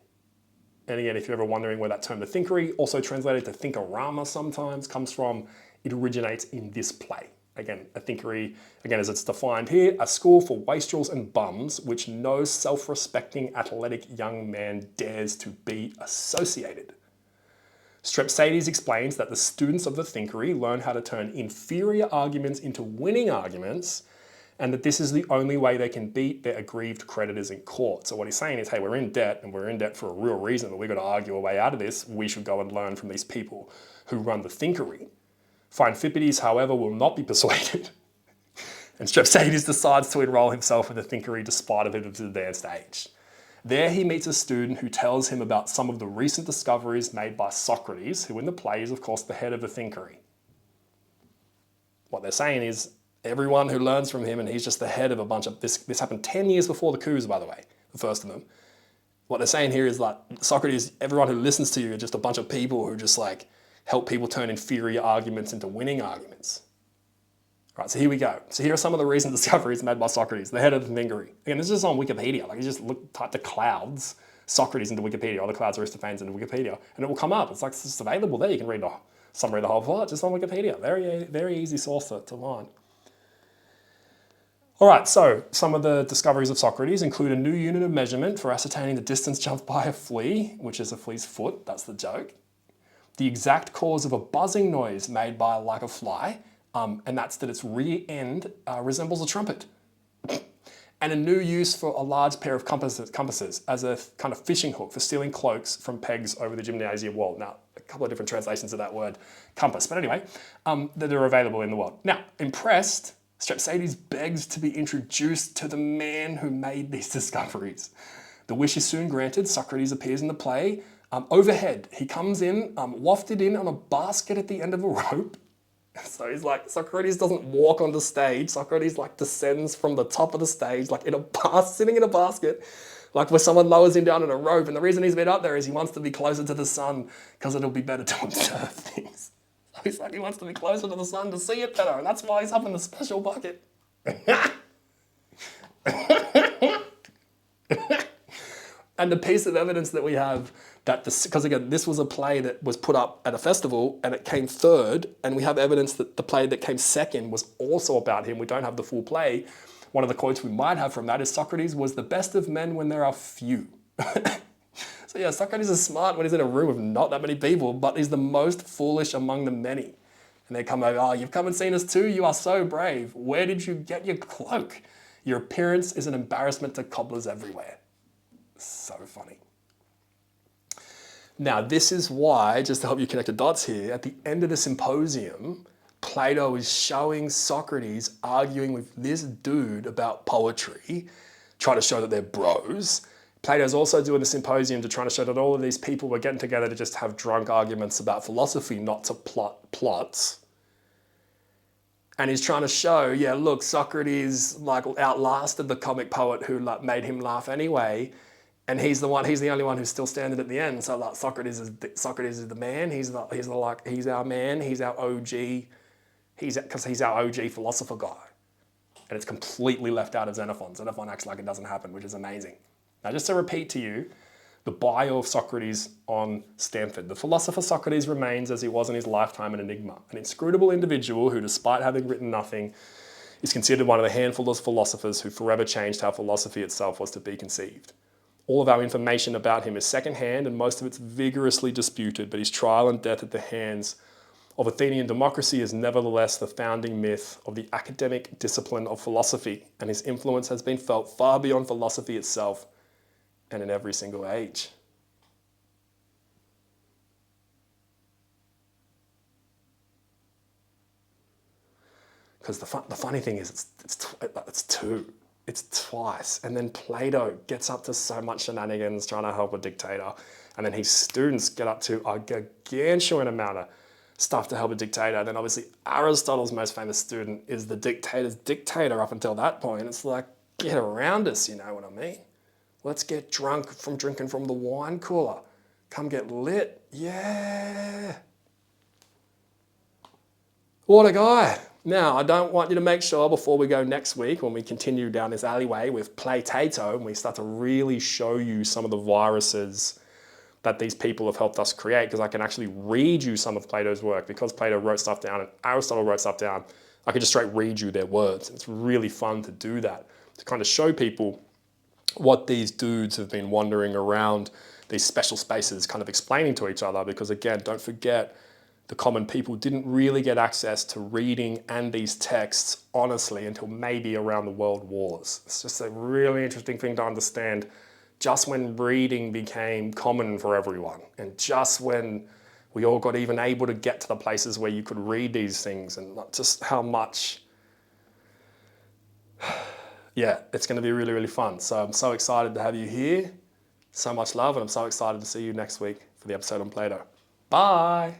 And again, if you're ever wondering where that term, the thinkery, also translated to thinkorama sometimes, comes from, it originates in this play. Again, a thinkery, again, as it's defined here, a school for wastrels and bums, which no self-respecting athletic young man dares to be associated. Strepsiades explains that the students of the thinkery learn how to turn inferior arguments into winning arguments, and that this is the only way they can beat their aggrieved creditors in court. So what he's saying is, hey, we're in debt, and we're in debt for a real reason, but we've got to argue our way out of this. We should go and learn from these people who run the thinkery. Pheidippides, however, will not be persuaded, and Strepsiades decides to enroll himself in the thinkery despite of his advanced age. There he meets a student who tells him about some of the recent discoveries made by Socrates, who in the play is, of course, the head of the thinkery. What they're saying is, everyone who learns from him, and he's just the head of a bunch of, this happened 10 years before the coups, by the way, the first of them. What they're saying here is like, Socrates, everyone who listens to you are just a bunch of people who just like, help people turn inferior arguments into winning arguments. Right, so here we go. So here are some of the recent discoveries made by Socrates, the head of the thinkery. Again, this is on Wikipedia. Like you just type the clouds, Socrates into Wikipedia, or the clouds Aristophanes into Wikipedia, and it will come up. It's like, it's just available there. You can read the summary of the whole plot just on Wikipedia. Very, very easy source to find. All right, so some of the discoveries of Socrates include a new unit of measurement for ascertaining the distance jumped by a flea, which is a flea's foot. That's the joke. The exact cause of a buzzing noise made by like a fly, and that's that its rear end resembles a trumpet. And a new use for a large pair of compasses as a kind of fishing hook for stealing cloaks from pegs over the gymnasium wall. Now, a couple of different translations of that word compass, but anyway, that are available in the world. Now, impressed, Strepsiades begs to be introduced to the man who made these discoveries. The wish is soon granted. Socrates appears in the play. Overhead, he comes in, wafted in on a basket at the end of a rope. So he's like, Socrates doesn't walk on the stage. Socrates like descends from the top of the stage, like in sitting in a basket, like where someone lowers him down on a rope. And the reason he's been up there is he wants to be closer to the sun because it'll be better to observe things. So he's like, he wants to be closer to the sun to see it better. And that's why he's up in the special bucket. And the piece of evidence that we have that because again, this was a play that was put up at a festival and it came third, and we have evidence that the play that came second was also about him. We don't have the full play. One of the quotes we might have from that is Socrates was the best of men when there are few. So yeah, Socrates is smart when he's in a room with not that many people, but he's the most foolish among the many. And they come over, oh, you've come and seen us too? You are so brave. Where did you get your cloak? Your appearance is an embarrassment to cobblers everywhere. So funny. Now, this is why, just to help you connect the dots here, at the end of the symposium, Plato is showing Socrates arguing with this dude about poetry, trying to show that they're bros. Plato's also doing the symposium to try to show that all of these people were getting together to just have drunk arguments about philosophy, not to plot plots. And he's trying to show, yeah, look, Socrates like outlasted the comic poet who like made him laugh anyway. And he's the only one who's still standing at the end. So like Socrates is the man. He's our man. He's our OG. Because he's our OG philosopher guy. And it's completely left out of Xenophon. Xenophon acts like it doesn't happen, which is amazing. Now, just to repeat to you, the bio of Socrates on Stanford. The philosopher Socrates remains, as he was in his lifetime, an enigma, an inscrutable individual who, despite having written nothing, is considered one of the handful of philosophers who forever changed how philosophy itself was to be conceived. All of our information about him is secondhand, and most of it's vigorously disputed, but his trial and death at the hands of Athenian democracy is nevertheless the founding myth of the academic discipline of philosophy, and his influence has been felt far beyond philosophy itself and in every single age. Because the funny thing is, it's twice. And then Plato gets up to so much shenanigans trying to help a dictator. And then his students get up to a gargantuan amount of stuff to help a dictator. And then obviously Aristotle's most famous student is the dictator's dictator up until that point. It's like, get around us, you know what I mean? Let's get drunk from drinking from the wine cooler. Come get lit. Yeah. What a guy. Now, I don't want you to make sure before we go next week, when we continue down this alleyway with Plato, and we start to really show you some of the viruses that these people have helped us create, because I can actually read you some of Plato's work. Because Plato wrote stuff down and Aristotle wrote stuff down, I could just straight read you their words. It's really fun to do that, to kind of show people what these dudes have been wandering around these special spaces kind of explaining to each other. Because again, don't forget, the common people didn't really get access to reading and these texts honestly until maybe around the world wars. It's just a really interesting thing to understand, just when reading became common for everyone, and just when we all got even able to get to the places where you could read these things, and just how much, yeah, it's going to be really, really fun. So I'm so excited to have you here. So much love, and I'm so excited to see you next week for the episode on Plato. Bye.